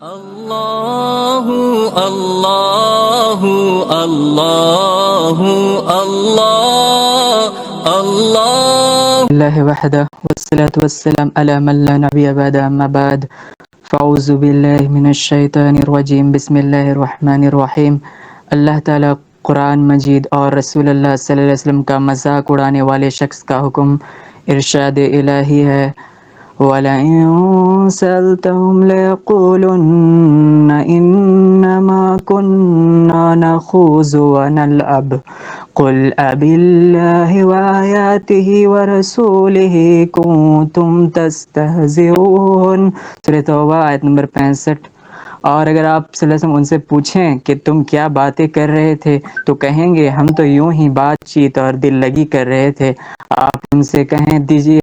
اللہ اللہ اللہ اللہ اللہ اللہ وحدہ والصلاة والسلام على من لا نبی بعد اما بعد فاعوذ باللہ من الشیطان الرجیم بسم اللہ الرحمن الرحیم۔ اللہ تعالیٰ قرآن مجید اور رسول اللہ صلی اللہ علیہ وسلم کا مذاق اڑانے والے شخص کا حکم ارشاد الہی ہے، وَلَئِن سَأَلْتَهُمْ لَيَقُولُنَّ إِنَّمَا كُنَّا نَخُوضُ وَنَلْعَبُ قُلْ أَبِاللَّهِ وَآيَاتِهِ وَرَسُولِهِ كُنتُمْ تَسْتَهْزِئُونَ۔ سورۃ توبہ آیت نمبر 65۔ اور اگر آپ صلی اللہ علیہ وسلم ان سے پوچھیں کہ تم کیا باتیں کر رہے تھے تو کہیں گے ہم تو یوں ہی بات چیت اور دل لگی کر رہے تھے۔ آپ ان سے کہیں دیجئے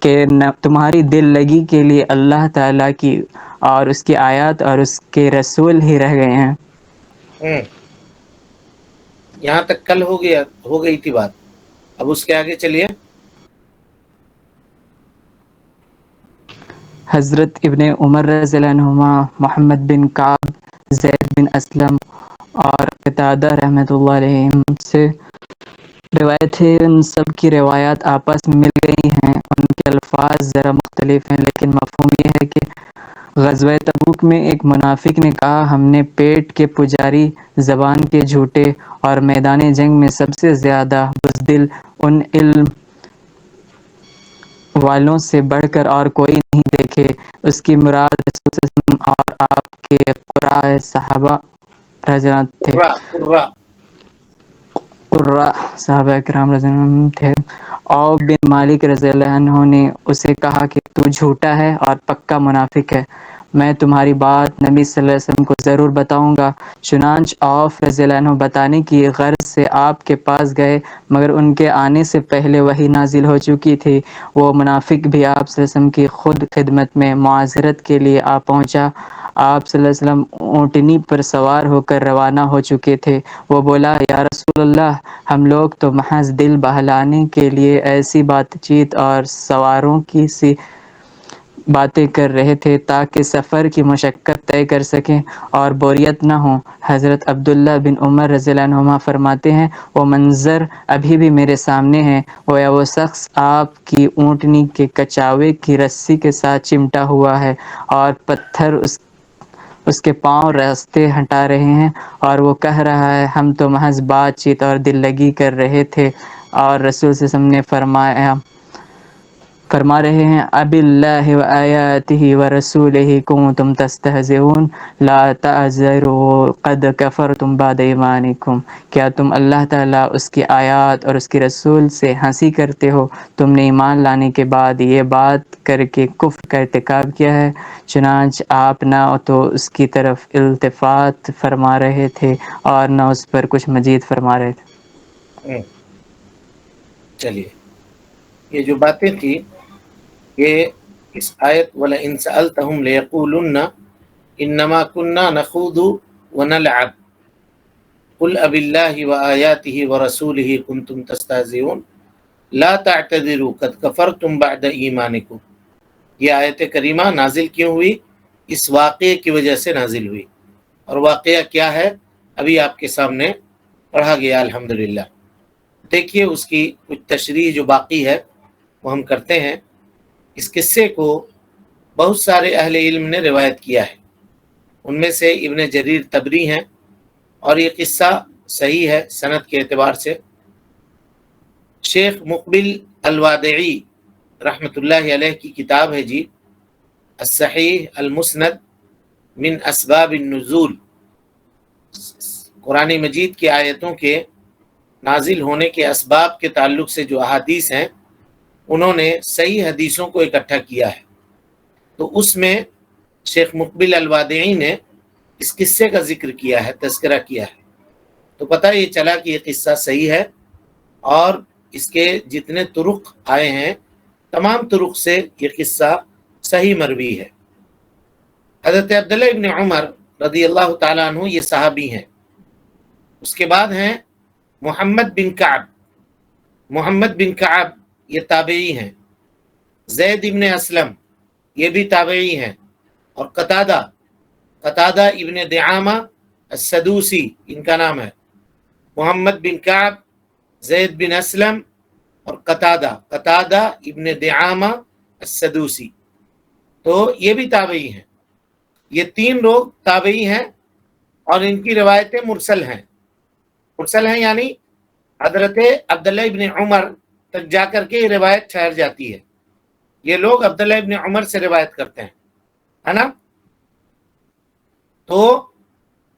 کہ تمہاری دل لگی کے لیے اللہ تعالیٰ کی اور اس کی آیات اور اس کے رسول ہی رہ گئے ہیں۔ یہاں تک کل ہو گئی تھی بات، اب اس کے آگے چلیے۔ حضرت ابن عمر رضی اللہ عنہما، محمد بن کعب، زید بن اسلم اور قتادہ رحمۃ اللہ علیہم سے روایت ہے۔ ان سب کی روایات آپس میں مل گئی ہیں، ان کے الفاظ ذرا مختلف ہیں، لیکن مفہوم یہ ہے کہ غزوہ تبوک میں ایک منافق نے کہا ہم نے پیٹ کے پجاری، زبان کے جھوٹے اور میدان جنگ میں سب سے زیادہ بزدل ان علم والوں سے بڑھ کر اور کوئی نہیں دیکھے۔ اس کی مراد رسول صلی اللہ علیہ وسلم اور آپ کے قراء صحابہ رضی اللہ عنہ تھے، قراء صحابہ کرام رضی اللہ عنہ تھے۔ عوف بن مالک رضی اللہ عنہ نے اسے کہا کہ تو جھوٹا ہے اور پکا منافق ہے، میں تمہاری بات نبی صلی اللہ علیہ وسلم کو ضرور بتاؤں گا۔ چنانچہ عوف رضی اللہ عنہ بتانے کی غرض سے آپ کے پاس گئے، مگر ان کے آنے سے پہلے وحی نازل ہو چکی تھی۔ وہ منافق بھی آپ صلی اللہ علیہ وسلم کی خود خدمت میں معاذرت کے لیے آ پہنچا۔ آپ صلی اللہ علیہ وسلم اونٹنی پر سوار ہو کر روانہ ہو چکے تھے۔ وہ بولا یا رسول اللہ، ہم لوگ تو محض دل بہلانے کے لیے ایسی بات چیت اور سواروں کی سی باتیں کر رہے تھے تاکہ سفر کی مشقت طے کر سکیں اور بوریت نہ ہو۔ حضرت عبداللہ بن عمر رضی اللہ عنہما فرماتے ہیں وہ منظر ابھی بھی میرے سامنے ہے، گویا وہ شخص آپ کی اونٹنی کے کچاوے کی رسی کے ساتھ چمٹا ہوا ہے اور پتھر اس کے پاؤں راستے ہٹا رہے ہیں، اور وہ کہہ رہا ہے ہم تو محض بات چیت اور دل لگی کر رہے تھے، اور رسول صلی اللہ علیہ وسلم نے فرما رہے ہیں اب اللہ و آیاتہ و رسولہ کنتم تستہزئون لا تعذروا قد کفرتم بعد ایمانکم۔ کیا تم اللہ تعالیٰ، اس کی آیات اور اس کے رسول سے ہنسی کرتے ہو؟ تم نے ایمان لانے کے بعد یہ بات کر کے کفر کا ارتکاب کیا ہے۔ چنانچہ آپ نہ تو اس کی طرف التفات فرما رہے تھے اور نہ اس پر کچھ مزید فرما رہے تھے۔ چلیے، یہ جو باتیں تھی کہ اس آیت وَلَئِن سَأَلْتَهُمْ لَيَقُولُنَّ إِنَّمَا كُنَّا نَخُوضُ وَنَلْعَبُ قُلْ أَبِاللَّهِ وَآيَاتِهِ وَرَسُولِهِ كُنتُمْ تَسْتَهْزِئُونَ لَا تَعْتَذِرُوا قَدْ كَفَرْتُمْ بَعْدَ إِيمَانِكُمْ۔ یہ آیت کریمہ نازل کیوں ہوئی؟ اس واقعے کی وجہ سے نازل ہوئی، اور واقعہ کیا ہے ابھی آپ کے سامنے پڑھا گیا الحمدللہ۔ دیکھیے اس کی کچھ تشریح جو باقی ہے وہ ہم کرتے ہیں۔ اس قصے کو بہت سارے اہل علم نے روایت کیا ہے، ان میں سے ابن جریر طبری ہیں، اور یہ قصہ صحیح ہے سند کے اعتبار سے۔ شیخ مقبل الوادعی رحمۃ اللہ علیہ کی کتاب ہے جی الصحیح المسند من اسباب النزول، قرآن مجید کی آیتوں کے نازل ہونے کے اسباب کے تعلق سے جو احادیث ہیں انہوں نے صحیح حدیثوں کو اکٹھا کیا ہے۔ تو اس میں شیخ مقبل الوادعی نے اس قصے کا ذکر کیا ہے، تذکرہ کیا ہے، تو پتہ یہ چلا کہ یہ قصہ صحیح ہے، اور اس کے جتنے طرق آئے ہیں تمام طرق سے یہ قصہ صحیح مروی ہے۔ حضرت عبداللہ ابن عمر رضی اللہ تعالیٰ عنہ یہ صحابی ہیں، اس کے بعد ہیں محمد بن کعب۔ محمد بن کعب یہ تابعی ہیں، زید ابن اسلم یہ بھی تابعی ہیں، اور قتادہ قتادہ ابن دعامہ السدوسی ان کا نام ہے، محمد بن کعب، زید بن اسلم اور قتادہ ابن دعامہ السدوسی، تو یہ بھی تابعی ہیں. یہ تین لوگ تابعی ہیں اور ان کی روایتیں مرسل ہیں. مرسل ہیں یعنی حضرت عبداللہ ابن عمر تک جا کر کے یہ روایت ٹھہر جاتی ہے. یہ لوگ عبداللہ ابن عمر سے روایت کرتے ہیں، ہے نا. تو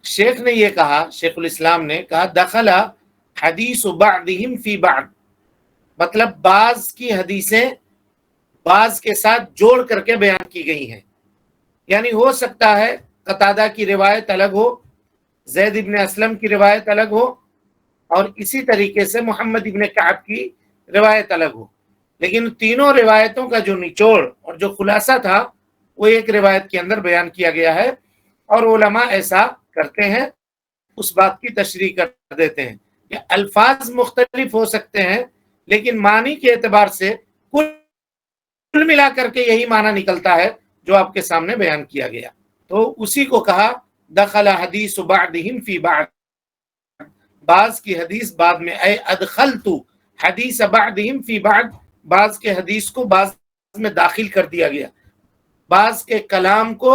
شیخ نے یہ کہا، شیخ الاسلام نے کہا دخل حدیث بعضهم فی بعض، مطلب بعض کی حدیثیں بعض کے ساتھ جوڑ کر کے بیان کی گئی ہیں. یعنی ہو سکتا ہے قتادہ کی روایت الگ ہو، زید ابن اسلم کی روایت الگ ہو، اور اسی طریقے سے محمد ابن کعب کی روایت الگ ہو، لیکن تینوں روایتوں کا جو نچوڑ اور جو خلاصہ تھا وہ ایک روایت کے اندر بیان کیا گیا ہے. اور علماء ایسا کرتے ہیں، اس بات کی تشریح کر دیتے ہیں کہ الفاظ مختلف ہو سکتے ہیں لیکن معنی کے اعتبار سے کل ملا کر کے یہی معنی نکلتا ہے جو آپ کے سامنے بیان کیا گیا. تو اسی کو کہا دخل حدیث بعضهم فی بعض، بعض کی حدیث بعد میں، اے ادخلت حدیث بعضهم فی بعض، بعض کے حدیث کو بعض میں داخل کر دیا گیا، بعض کے کلام کو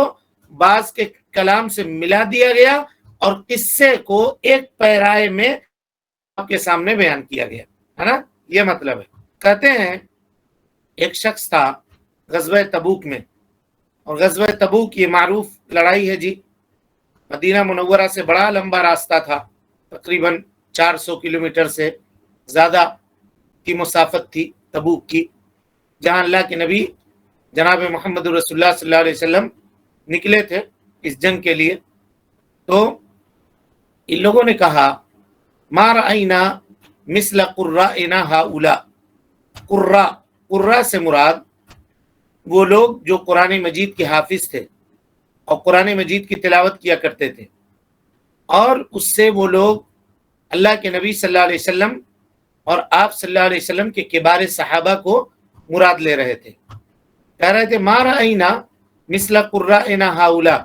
بعض کے کلام سے ملا دیا گیا اور قصے کو ایک پیرائے میں آپ کے سامنے بیان کیا گیا، ہے نا. یہ مطلب ہے. کہتے ہیں ایک شخص تھا غزوہ تبوک میں، اور غزوہ تبوک یہ معروف لڑائی ہے جی. مدینہ منورہ سے بڑا لمبا راستہ تھا، تقریباً 400 کلومیٹر سے زیادہ کی مسافت تھی تبوک کی، جہاں اللہ کے نبی جناب محمد رسول اللہ صلی اللہ علیہ وسلم نکلے تھے اس جنگ کے لیے. تو ان لوگوں نے کہا ما رأینا مثل قرائنا ہؤلاء، قرہ سے مراد وہ لوگ جو قرآن مجید کے حافظ تھے اور قرآن مجید کی تلاوت کیا کرتے تھے، اور اس سے وہ لوگ اللہ کے نبی صلی اللہ علیہ وسلم اور آپ صلی اللہ علیہ وسلم کے کبار صحابہ کو مراد لے رہے تھے. کہہ رہے تھے ما رأینا مثل قرائنا ہؤلاء،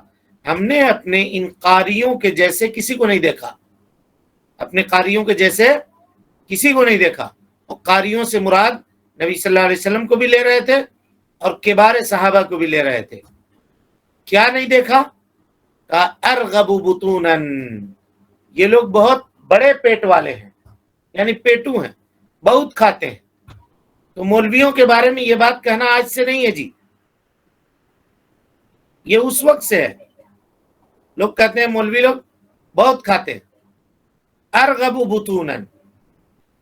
ہم نے اپنے ان قاریوں کے جیسے کسی کو نہیں دیکھا، اپنے قاریوں کے جیسے کسی کو نہیں دیکھا. اور قاریوں سے مراد نبی صلی اللہ علیہ وسلم کو بھی لے رہے تھے اور کبار صحابہ کو بھی لے رہے تھے. کیا نہیں دیکھا؟ کہا ارغب بطونا، یہ لوگ بہت بڑے پیٹ والے ہیں، یعنی پیٹو ہیں، بہت کھاتے ہیں. تو مولویوں کے بارے میں یہ بات کہنا آج سے نہیں ہے جی، یہ اس وقت سے ہے. لوگ کہتے ہیں مولوی لوگ بہت کھاتے ہیں. ارغب بطونا،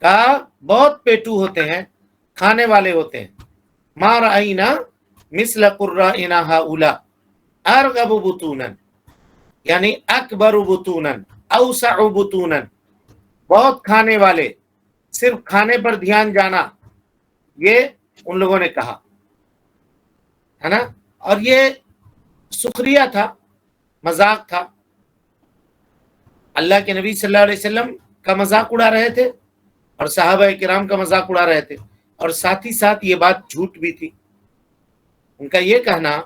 کہا بہت پیٹو ہوتے ہیں، کھانے والے ہوتے ہیں. ما رأینا مثل قرائنا ہؤلاء ارغب بطونا، یعنی اکبر بطونا اوسع بطونا، بہت کھانے والے، صرف کھانے پر دھیان جانا، یہ ان لوگوں نے کہا، ہے نا. اور یہ سخریہ تھا، مذاق تھا. اللہ کے نبی صلی اللہ علیہ وسلم کا مذاق اڑا رہے تھے اور صحابہ کرام کا مذاق اڑا رہے تھے، اور ساتھ ہی ساتھ یہ بات جھوٹ بھی تھی. ان کا یہ کہنا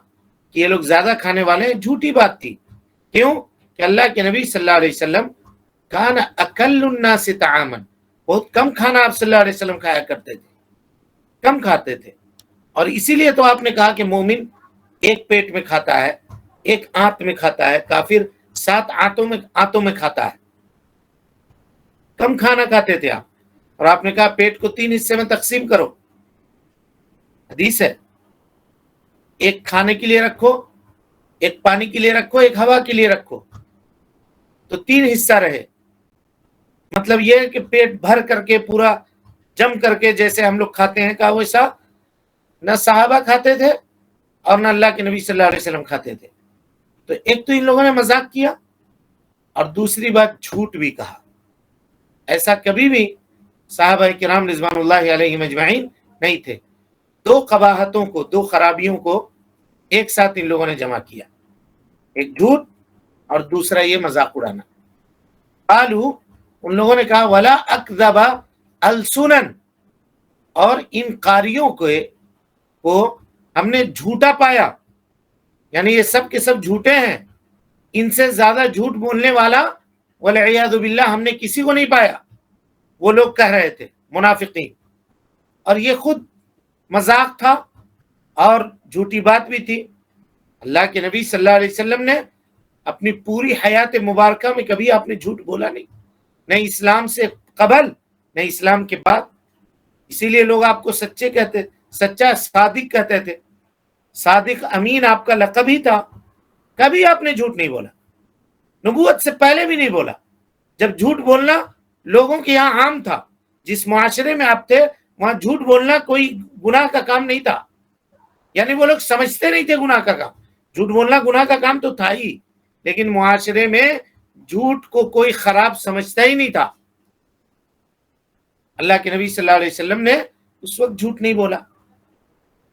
کہ یہ لوگ زیادہ کھانے والے ہیں جھوٹی بات تھی. کیوں؟ کہ اللہ کے نبی صلی اللہ علیہ وسلم کان اکل الناس طعاما، بہت کم کھانا آپ صلی اللہ علیہ وسلم کھایا کرتے تھے، کم کھاتے تھے. اور اسی لیے تو آپ نے کہا کہ مومن ایک پیٹ میں کھاتا ہے، ایک آنت میں کھاتا ہے، کافر 7 آنتوں میں کھاتا ہے. کم کھانا کھاتے تھے آپ، اور آپ نے کہا پیٹ کو 3 حصے میں تقسیم کرو. حدیث ہے، ایک کھانے کے لیے رکھو، ایک پانی کے لیے رکھو، ایک ہوا کے لیے رکھو، تو 3 حصہ رہے. مطلب یہ ہے کہ پیٹ بھر کر کے پورا جم کر کے جیسے ہم لوگ کھاتے ہیں، کہا ویسا نہ صحابہ کھاتے تھے اور نہ اللہ کے نبی صلی اللہ علیہ وسلم کھاتے تھے. تو ایک تو ان لوگوں نے مذاق کیا، اور دوسری بات جھوٹ بھی کہا. ایسا کبھی بھی صحابہ کرام رضوان اللہ علیہم اجمعین نہیں تھے. 2 قباحتوں کو، 2 خرابیوں کو ایک ساتھ ان لوگوں نے جمع کیا، ایک جھوٹ اور دوسرا یہ مذاق اڑانا. قالو، ان لوگوں نے کہا ولا اکذب السنن، اور ان قاریوں کو ہم نے جھوٹا پایا، یعنی یہ سب کے سب جھوٹے ہیں. ان سے زیادہ جھوٹ بولنے والا والعیاذ باللہ ہم نے کسی کو نہیں پایا. وہ لوگ کہہ رہے تھے منافقین، اور یہ خود مذاق تھا اور جھوٹی بات بھی تھی. اللہ کے نبی صلی اللہ علیہ وسلم نے اپنی پوری حیات مبارکہ میں کبھی آپ نے جھوٹ بولا نہیں، نہ اسلام سے قبل نہ اسلام کے بعد. اسی لیے لوگ آپ کو سچے کہتے، سچا صادق کہتے تھے. صادق امین آپ کا لقب ہی تھا. کبھی آپ نے جھوٹ نہیں بولا، نبوت سے پہلے بھی نہیں بولا. جب جھوٹ بولنا لوگوں کے یہاں عام تھا، جس معاشرے میں آپ تھے وہاں جھوٹ بولنا کوئی گناہ کا کام نہیں تھا. یعنی وہ لوگ سمجھتے نہیں تھے گناہ کا کام. جھوٹ بولنا گناہ کا کام تو تھا ہی، لیکن معاشرے میں جھوٹ کو کوئی خراب سمجھتا ہی نہیں تھا. اللہ کے نبی صلی اللہ علیہ وسلم نے اس وقت جھوٹ نہیں بولا.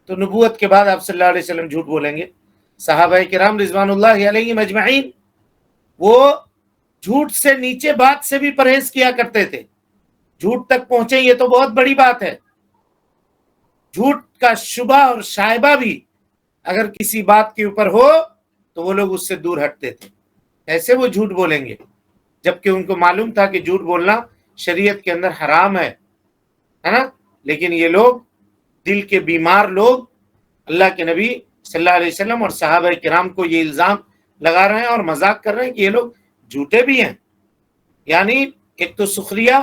تو نبوت کے بعد آپ صلی اللہ علیہ وسلم جھوٹ بولیں گے؟ صحابہ کرام رضوان اللہ علیہم اجمعین وہ جھوٹ سے نیچے بات سے بھی پرہیز کیا کرتے تھے. جھوٹ تک پہنچے یہ تو بہت بڑی بات ہے. جھوٹ کا شبہ اور شائبہ بھی اگر کسی بات کے اوپر ہو تو وہ لوگ اس سے دور ہٹتے تھے. ایسے وہ جھوٹ بولیں گے جبکہ ان کو معلوم تھا کہ جھوٹ بولنا شریعت کے اندر حرام ہے نا. لیکن یہ لوگ دل کے بیمار لوگ اللہ کے نبی صلی اللہ علیہ وسلم اور صحابہ کرام کو یہ الزام لگا رہے ہیں اور مذاق کر رہے ہیں کہ یہ لوگ جھوٹے بھی ہیں. یعنی ایک تو سخریہ،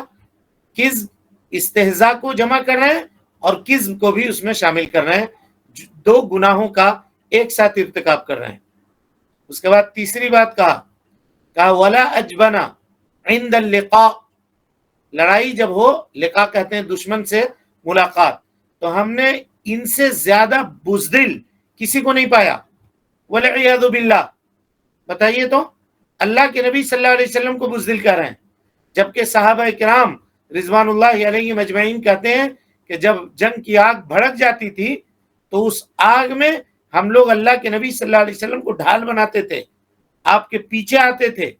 کذب، استہزاء کو جمع کر رہے ہیں اور کذب کو بھی اس میں شامل کر رہے ہیں. دو گناہوں کا ایک ساتھ ارتکاب کر رہے ہیں. اس کے بعد تیسری بات کہا ولا اجبنا عند اللقاء. لڑائی جب ہو، لقاء کہتے ہیں دشمن سے ملاقات، تو ہم نے ان سے زیادہ بزدل کسی کو نہیں پایا. والعیاذ باللہ. بتائیے تو اللہ کے نبی صلی اللہ علیہ وسلم کو بزدل کہہ رہے ہیں، جبکہ صحابہ کرام رضوان اللہ علیہم اجمعین کہتے ہیں کہ جب جنگ کی آگ بھڑک جاتی تھی تو اس آگ میں ہم لوگ اللہ کے نبی صلی اللہ علیہ وسلم کو ڈھال بناتے تھے، آپ کے پیچھے آتے تھے.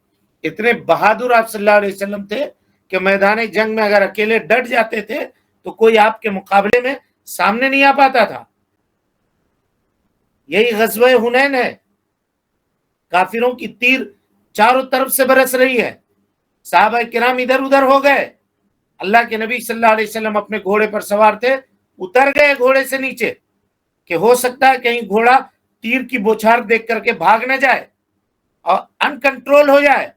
اتنے بہادر آپ صلی اللہ علیہ وسلم تھے کہ میدان جنگ میں اگر اکیلے ڈٹ جاتے تھے تو کوئی آپ کے مقابلے میں سامنے نہیں آ پاتا تھا. یہی غزوہ حنین ہے. کافروں کی تیر چاروں طرف سے برس رہی ہے، صحابہ کرام ادھر ادھر ہو گئے. اللہ کے نبی صلی اللہ علیہ وسلم اپنے گھوڑے پر سوار تھے، اتر گئے گھوڑے سے نیچے کہ ہو سکتا ہے کہیں گھوڑا تیر کی بوچھار دیکھ کر کے بھاگ نہ جائے اور ان کنٹرول ہو جائے.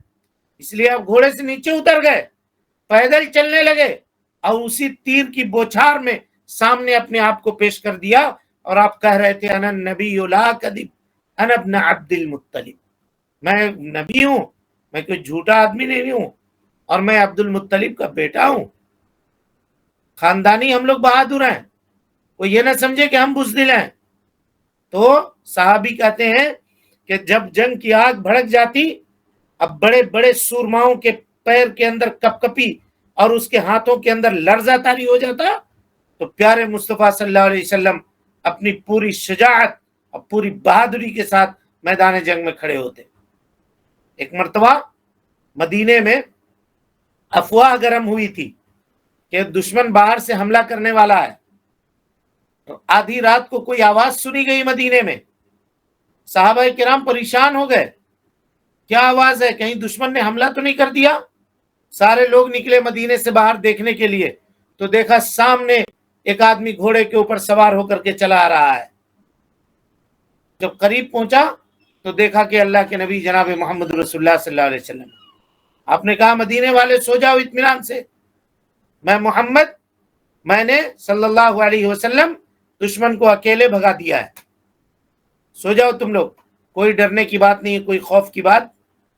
اس لیے آپ گھوڑے سے نیچے اتر گئے، پیدل چلنے لگے اور اسی تیر کی بوچھار میں سامنے اپنے آپ کو پیش کر دیا اور آپ کہہ رہے تھے انا نبی لا کذب انا ابن عبد المطلب. میں نبی ہوں، میں کوئی جھوٹا آدمی نہیں ہوں، اور میں عبد المطلب کا بیٹا ہوں. خاندانی ہم لوگ بہادر ہیں، وہ یہ نہ سمجھے کہ ہم بزدل ہیں. تو صحابی کہتے ہیں کہ جب جنگ کی آگ بھڑک جاتی، اب بڑے بڑے سورماؤں کے پیر کے اندر کپ کپی اور اس کے ہاتھوں کے اندر لرزہ طاری ہو جاتا، تو پیارے مصطفیٰ صلی اللہ علیہ وسلم اپنی پوری شجاعت اور پوری بہادری کے ساتھ میدان جنگ میں کھڑے ہوتے. ایک مرتبہ مدینے میں افواہ گرم ہوئی تھی کہ دشمن باہر سے حملہ کرنے والا ہے. آدھی رات کو کوئی آواز سنی گئی مدینے میں، صحابہ کرام پریشان ہو گئے، کیا آواز ہے، کہیں دشمن نے حملہ تو نہیں کر دیا. سارے لوگ نکلے مدینے سے باہر دیکھنے کے لیے، تو دیکھا سامنے ایک آدمی گھوڑے کے اوپر سوار ہو کر کے چلا آ رہا ہے. جب قریب پہنچا تو دیکھا کہ اللہ کے نبی جناب محمد رسول اللہ صلی اللہ علیہ وسلم. آپ نے کہا مدینے والے سو جاؤ اطمینان سے، میں محمد، میں نے صلی اللہ علیہ وسلم دشمن کو اکیلے بھگا دیا ہے، سو جاؤ تم لوگ، کوئی ڈرنے کی بات نہیں ہے، کوئی خوف کی بات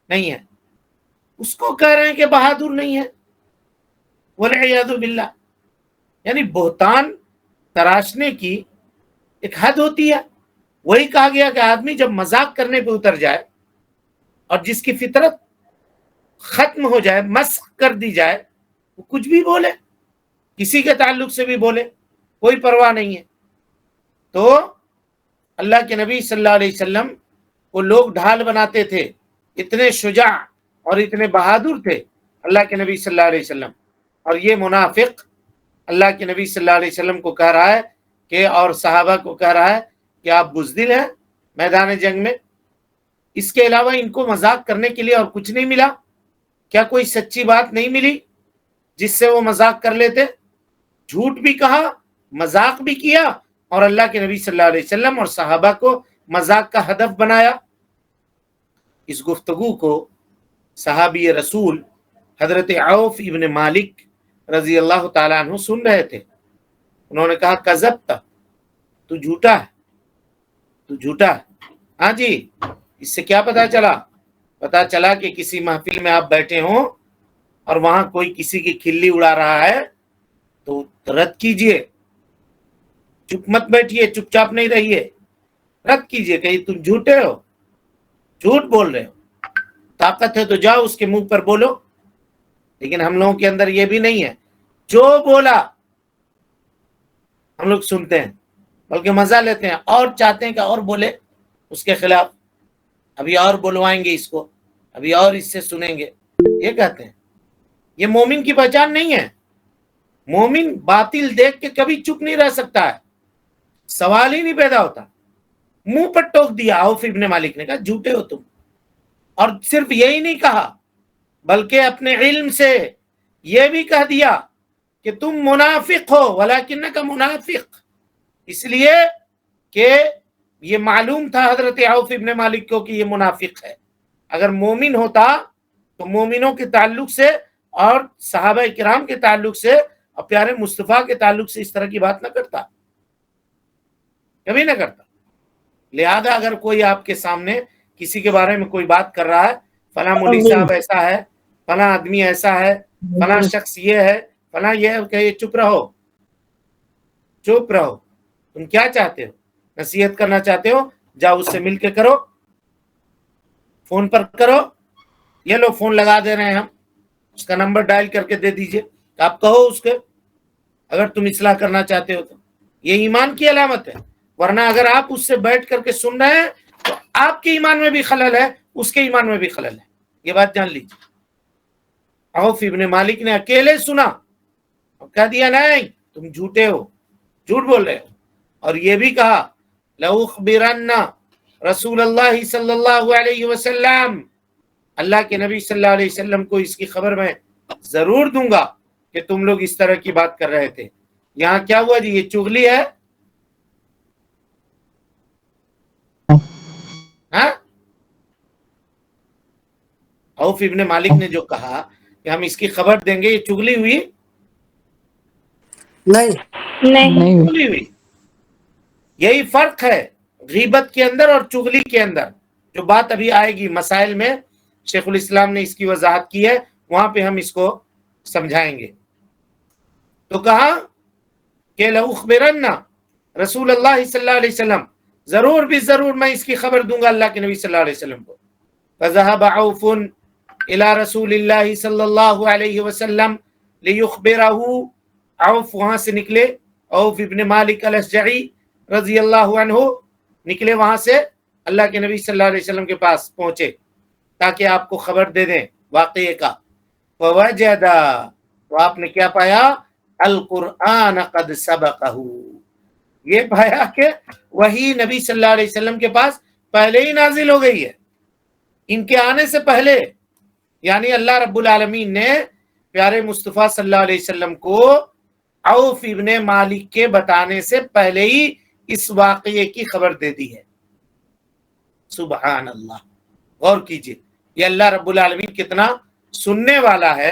نہیں ہے. اس کو کہہ رہے ہیں کہ بہادر نہیں ہے. والعیاذ باللہ. یعنی بہتان تراشنے کی ایک حد ہوتی ہے. وہی کہا گیا کہ آدمی جب مذاق کرنے پہ اتر جائے اور جس کی فطرت ختم ہو جائے، مسخ کر دی جائے، وہ کچھ بھی بولے، کسی کے تعلق سے بھی بولے، کوئی پرواہ نہیں ہے. تو اللہ کے نبی صلی اللہ علیہ وسلم کو لوگ ڈھال بناتے تھے. اتنے شجاع اور اتنے بہادر تھے اللہ کے نبی صلی اللہ علیہ وسلم. اور یہ منافق اللہ کے نبی صلی اللہ علیہ وسلم کو کہہ رہا ہے کہ، اور صحابہ کو کہہ رہا ہے کہ آپ بزدل ہیں میدان جنگ میں. اس کے علاوہ ان کو مذاق کرنے کے لیے اور کچھ نہیں ملا؟ کیا کوئی سچی بات نہیں ملی جس سے وہ مذاق کر لیتے؟ جھوٹ بھی کہا، مذاق بھی کیا، اور اللہ کے نبی صلی اللہ علیہ وسلم اور صحابہ کو مذاق کا ہدف بنایا۔ اس گفتگو کو صحابی رسول حضرت عوف ابن مالک رضی اللہ تعالیٰ عنہ سن رہے تھے۔ انہوں نے کہا کذبت، تو جھوٹا ہے، تو جھوٹا ہے۔ ہاں جی، اس سے کیا پتا چلا؟ پتا چلا کہ کسی محفل میں آپ بیٹھے ہوں اور وہاں کوئی کسی کی کھلی اڑا رہا ہے تو رد کیجئے، چپ مت بیٹھیے، چپ چاپ نہیں رہیے، رد کیجئے، کہ تم جھوٹے ہو، جھوٹ بول رہے ہو، طاقت ہے تو جاؤ اس کے منہ پر بولو۔ لیکن ہم لوگوں کے اندر یہ بھی نہیں ہے، جو بولا ہم لوگ سنتے ہیں، بلکہ مزہ لیتے ہیں اور چاہتے ہیں کہ اور بولے اس کے خلاف، ابھی اور بلوائیں گے اس کو، ابھی اور اس سے سنیں گے، یہ کہتے ہیں۔ یہ مومن کی پہچان نہیں ہے۔ مومن باطل دیکھ کے کبھی چپ نہیں رہ سکتا ہے، سوال ہی نہیں پیدا ہوتا۔ منہ پر ٹوک دیا عوف ابن مالک نے، کہا جھوٹے ہو تم، اور صرف یہی نہیں کہا بلکہ اپنے علم سے یہ بھی کہہ دیا کہ تم منافق ہو، ولکنک منافق، اس لیے کہ یہ معلوم تھا حضرت عوف ابن مالک کو کہ یہ منافق ہے۔ اگر مومن ہوتا تو مومنوں کے تعلق سے اور صحابہ کرام کے تعلق سے اور پیارے مصطفیٰ کے تعلق سے اس طرح کی بات نہ کرتا، کبھی نہ کرتا۔ لہذا اگر کوئی آپ کے سامنے کسی کے بارے میں کوئی بات کر رہا ہے، فلاں مولوی صاحب ایسا ہے، فلاں آدمی ایسا ہے، فلاں شخص یہ ہے، فلاں یہ ہے، کہ چپ رہو، چپ رہو۔ تم کیا چاہتے ہو؟ نصیحت کرنا چاہتے ہو؟ جاؤ اس سے مل کے کرو، فون پر کرو، یہ لو فون لگا دے رہے ہیں ہم، اس کا نمبر ڈائل کر کے دے دیجئے، آپ کہو اس کے، اگر تم اصلاح کرنا چاہتے ہو تو۔ یہ ایمان کی علامت ہے، ورنہ اگر آپ اس سے بیٹھ کر کے سن رہے ہیں تو آپ کے ایمان میں بھی خلل ہے، اس کے ایمان میں بھی خلل ہے، یہ بات جان لیجیے۔ عوف ابن مالک نے اکیلے سنا اور کہہ دیا نہیں تم جھوٹے ہو، جھوٹ بول رہے ہو، اور یہ بھی کہا لَأُخْبِرَنَّ رسول اللہ صلی اللہ علیہ وسلم، اللہ کے نبی صلی اللہ علیہ وسلم کو اس کی خبر میں ضرور دوں گا کہ تم لوگ اس طرح کی بات کر رہے تھے۔ یہاں کیا ہوا جی؟ یہ چغلی ہے؟ ہاں، عوف ابن مالک نے جو کہا کہ ہم اس کی خبر دیں گے، یہ چغلی ہوئی؟ نہیں چغلی ہوئی۔ یہی فرق ہے غیبت کے اندر اور چغلی کے اندر، جو بات ابھی آئے گی مسائل میں، شیخ الاسلام نے اس کی وضاحت کی ہے، وہاں پہ ہم اس کو سمجھائیں گے۔ تو کہا کہ لَأُخْبِرَنَّ رسول اللہ صلی اللہ علیہ وسلم، ضرور بھی ضرور میں اس کی خبر دوں گا اللہ کے نبی صلی اللہ علیہ وسلم کو۔ فَذَهَبَ عَوْفٌ إِلَى رسول اللہ صلی اللہ علیہ وسلم لِيُخْبِرَهُ، عوف وہاں سے نکلے، عوف ابن مالک الاشجعی رضی اللہ عنہ نکلے وہاں سے، اللہ کے نبی صلی اللہ علیہ وسلم کے پاس پہنچے تاکہ آپ کو خبر دے دیں واقعے کا۔ فوجد، تو آپ نے کیا پایا؟ القرآن قد سبقہ، یہ پایا کہ وہی نبی صلی اللہ علیہ وسلم کے پاس پہلے ہی نازل ہو گئی ہے، ان کے آنے سے پہلے۔ یعنی اللہ رب العالمین نے پیارے مصطفیٰ صلی اللہ علیہ وسلم کو عوف ابن مالک کے بتانے سے پہلے ہی اس واقعے کی خبر دے دی ہے۔ سبحان اللہ، غور کیجئے، یہ اللہ رب العالمین کتنا سننے والا ہے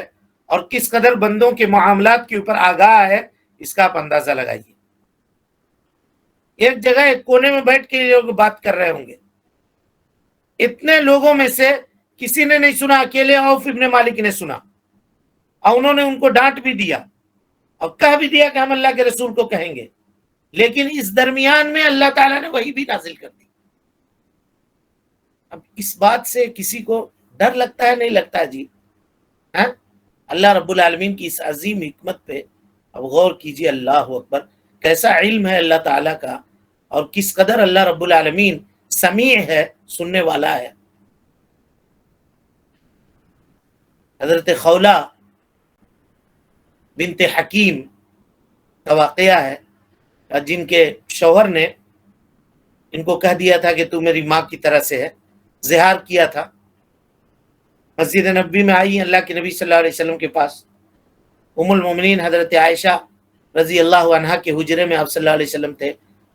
اور کس قدر بندوں کے معاملات کے اوپر آگاہ ہے، اس کا آپ اندازہ لگائیے۔ ایک جگہ ایک کونے میں بیٹھ کے لوگ بات کر رہے ہوں گے، اتنے لوگوں میں سے کسی نے نہیں سنا، اکیلے عوف ابن مالک نے سنا، اور انہوں نے ان کو ڈانٹ بھی دیا اور کہہ بھی دیا کہ ہم اللہ کے رسول کو کہیں گے، لیکن اس درمیان میں اللہ تعالیٰ نے وہی بھی نازل کر دی۔ اب اس بات سے کسی کو ڈر لگتا ہے؟ نہیں لگتا جی؟ ہاں، اللہ رب العالمین کی اس عظیم حکمت پہ اب غور کیجیے۔ اللہ اکبر، کیسا علم ہے اللہ تعالیٰ کا، اور کس قدر اللہ رب العالمین سمیع ہے، سننے والا ہے۔ حضرت خولہ بنت حکیم کا واقعہ ہے، جن کے شوہر نے ان کو کہہ دیا تھا کہ تو میری ماں کی طرح سے ہے، زہار کیا تھا، مسجد نبوی میں آئی اللہ کے نبی صلی اللہ علیہ وسلم کے پاس. ام المومنین حضرت عائشہ رضی اللہ عنہا کے حجرے میں آپ صلی اللہ علیہ وسلم تھے.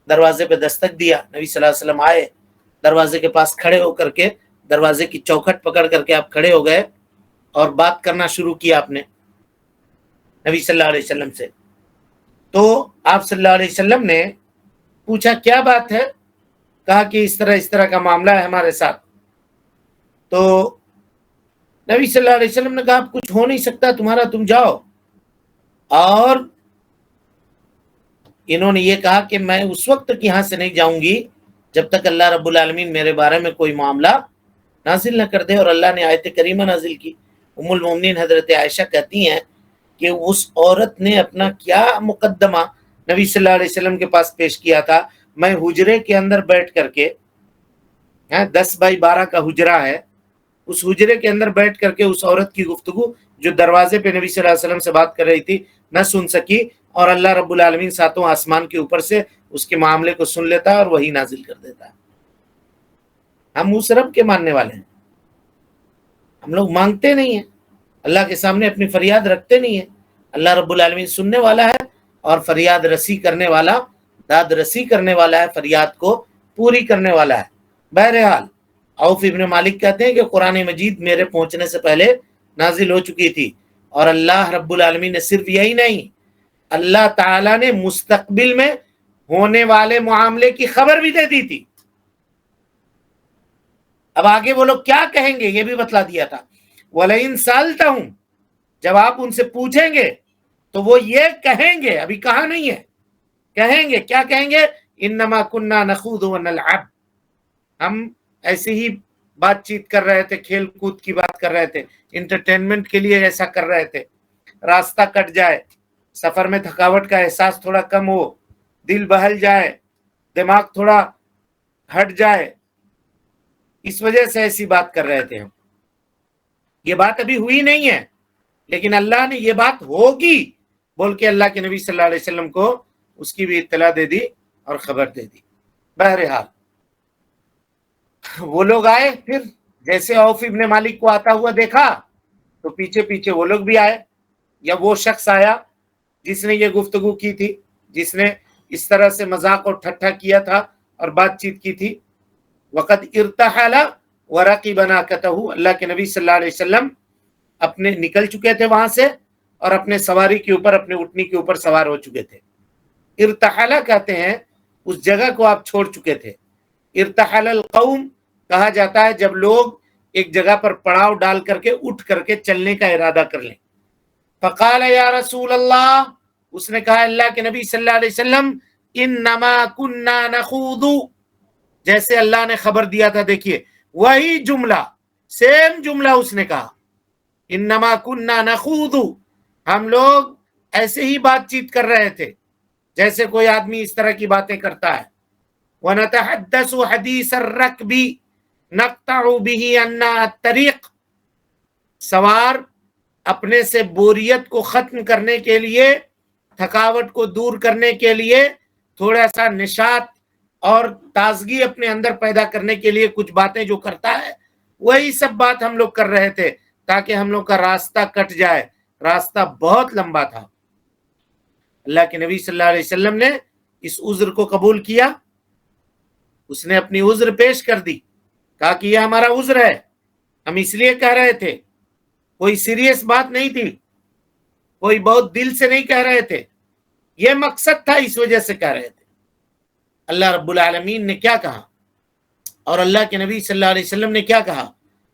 دروازے پہ دستک دیا، نبی صلی اللہ علیہ وسلم آئے، دروازے کے پاس کھڑے ہو کر کے دروازے کی چوکھٹ پکڑ کر کے آپ کھڑے ہو گئے اور بات کرنا شروع کیا آپ نے نبی صلی اللہ علیہ وسلم سے. تو آپ صلی اللہ علیہ وسلم نے پوچھا کیا بات ہے، کہا کہ اس طرح کا معاملہ ہے ہمارے ساتھ. تو نبی صلی اللہ علیہ وسلم نے کہا اب کچھ ہو نہیں سکتا تمہارا، تم جاؤ. اور انہوں نے یہ کہا کہ میں اس وقت تک یہاں سے نہیں جاؤں گی جب تک اللہ رب العالمین میرے بارے میں کوئی معاملہ نازل نہ کر دے. اور اللہ نے آیت کریمہ نازل کی. ام المومنین حضرت عائشہ کہتی ہیں کہ اس عورت نے اپنا کیا مقدمہ نبی صلی اللہ علیہ وسلم کے پاس پیش کیا تھا. میں حجرے کے اندر بیٹھ کر کے 10x12 کا حجرہ ہے، اس حجرے کے اندر بیٹھ کر کے اس عورت کی گفتگو جو دروازے پہ نبی صلی اللہ علیہ وسلم سے بات کر رہی تھی نہ سن سکی، اور اللہ رب العالمین ساتوں آسمان کے اوپر سے اس کے معاملے کو سن لیتا ہے اور وہی نازل کر دیتا ہے. ہم اس رب کے ماننے والے ہیں، ہم لوگ مانگتے نہیں ہیں، اللہ کے سامنے اپنی فریاد رکھتے نہیں ہیں. اللہ رب العالمین سننے والا ہے اور فریاد رسی کرنے والا، داد رسی کرنے والا ہے، فریاد کو پوری کرنے والا ہے. بہرحال عوف ابن مالک کہتے ہیں کہ قرآن مجید میرے پہنچنے سے پہلے نازل ہو چکی تھی، اور اللہ رب العالمین نے صرف یہی نہیں، اللہ تعالیٰ نے مستقبل میں ہونے والے معاملے کی خبر بھی دے دی تھی. اب آگے وہ لوگ کیا کہیں گے یہ بھی بتلا دیا تھا. وَلَئِن سَأَلْتَهُمْ، جب آپ ان سے پوچھیں گے تو وہ یہ کہیں گے، ابھی کہا نہیں ہے، کہیں گے کیا کہیں گے؟ انما کننا نخوض ونلعب، ہم ایسے ہی بات چیت کر رہے تھے، کھیل کود کی بات کر رہے تھے، انٹرٹینمنٹ کے لیے ایسا کر رہے تھے. راستہ کٹ جائے، سفر میں تھکاوٹ کا احساس تھوڑا کم ہو، دل بہل جائے، دماغ تھوڑا ہٹ جائے، اس وجہ سے ایسی بات کر رہے تھے ہم. یہ بات ابھی ہوئی نہیں ہے، لیکن اللہ نے یہ بات ہوگی بول کے اللہ کے نبی صلی اللہ علیہ وسلم کو اس کی بھی اطلاع دے دی اور خبر دے دی. بہرحال وہ لوگ آئے، پھر جیسے عوف ابن مالک کو آتا ہوا دیکھا تو پیچھے پیچھے وہ لوگ بھی آئے، یا وہ شخص آیا جس نے یہ گفتگو کی تھی، جس نے اس طرح سے مذاق اور ٹھٹھا کیا تھا اور بات چیت کی تھی. وقد ارتحل ورقب ناقته، اللہ کے نبی صلی اللہ علیہ وسلم اپنے نکل چکے تھے وہاں سے اور اپنے سواری کے اوپر، اپنے اٹھنی کے اوپر سوار ہو چکے تھے. ارتحل کہتے ہیں اس جگہ کو آپ چھوڑ چکے تھے. ارتحل القوم کہا جاتا ہے جب لوگ ایک جگہ پر پڑاؤ ڈال کر کے اٹھ کر کے چلنے کا ارادہ کر لیں. فقال یا رسول اللہ، اس نے کہا اللہ کے نبی صلی اللہ علیہ وسلم، انما کننا نخوض، جیسے اللہ نے خبر دیا تھا، دیکھیے وہی جملہ، سیم جملہ اس نے کہا، انما کننا نخوض، ہم لوگ ایسے ہی بات چیت کر رہے تھے جیسے کوئی آدمی اس طرح کی باتیں کرتا ہے. وَنَتَحَدَّثُ حَدِيثَ الرَّكْبِ نَقْطَعُ بِهِ عَنَّا الطَّرِيقَ، سوار اپنے سے بوریت کو ختم کرنے کے لیے، تھکاوٹ کو دور کرنے کے لیے، تھوڑا سا نشاط اور تازگی اپنے اندر پیدا کرنے کے لیے کچھ باتیں جو کرتا ہے، وہی سب بات ہم لوگ کر رہے تھے تاکہ ہم لوگ کا راستہ کٹ جائے. راستہ بہت لمبا تھا. اللہ کے نبی صلی اللہ علیہ وسلم نے اس عذر کو قبول کیا، اس نے اپنی عذر پیش کر دی، کہا کہ یہ ہمارا عذر ہے، ہم اس لیے کہہ رہے تھے، کوئی سیریس بات نہیں تھی، کوئی بہت دل سے نہیں کہہ رہے تھے، یہ مقصد تھا، اس وجہ سے کہہ رہے تھے. اللہ رب العالمین نے کیا کہا اور اللہ کے نبی صلی اللہ علیہ وسلم نے کیا کہا؟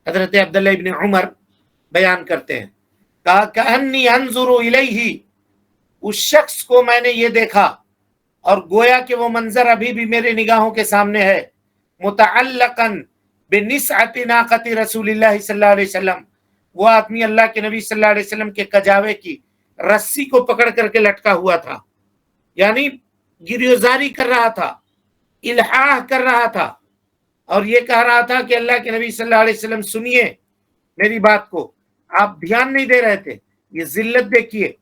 حضرت عبداللہ ابن عمر بیان کرتے ہیں، کہا کأنی انظر الیہ، اس شخص کو میں نے یہ دیکھا اور گویا کہ وہ منظر ابھی بھی میرے نگاہوں کے سامنے ہے، متعلقا بنسعۃ ناقۃ رسول اللہ صلی اللہ علیہ وسلم، وہ آدمی اللہ کے نبی صلی اللہ علیہ وسلم کے کجاوے کی رسی کو پکڑ کر کے لٹکا ہوا تھا، یعنی گریزاری کر رہا تھا، الحاح کر رہا تھا، اور یہ کہہ رہا تھا کہ اللہ کے نبی صلی اللہ علیہ وسلم سنیے میری بات کو، آپ دھیان نہیں دے رہے تھے. یہ ذلت دیکھیے،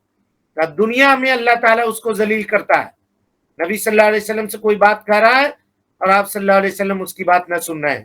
دنیا میں اللہ تعالیٰ اس کو ذلیل کرتا ہے. نبی صلی اللہ علیہ وسلم سے کوئی بات کہہ رہا ہے اور آپ صلی اللہ علیہ وسلم اس کی بات نہ سن رہے ہیں.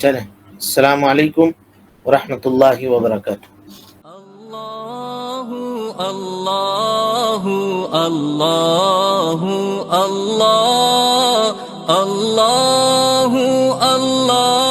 چلیں، السلام علیکم ورحمۃ اللہ وبرکاتہ. اللہ اللہ اللہ اللہ اللہ اللہ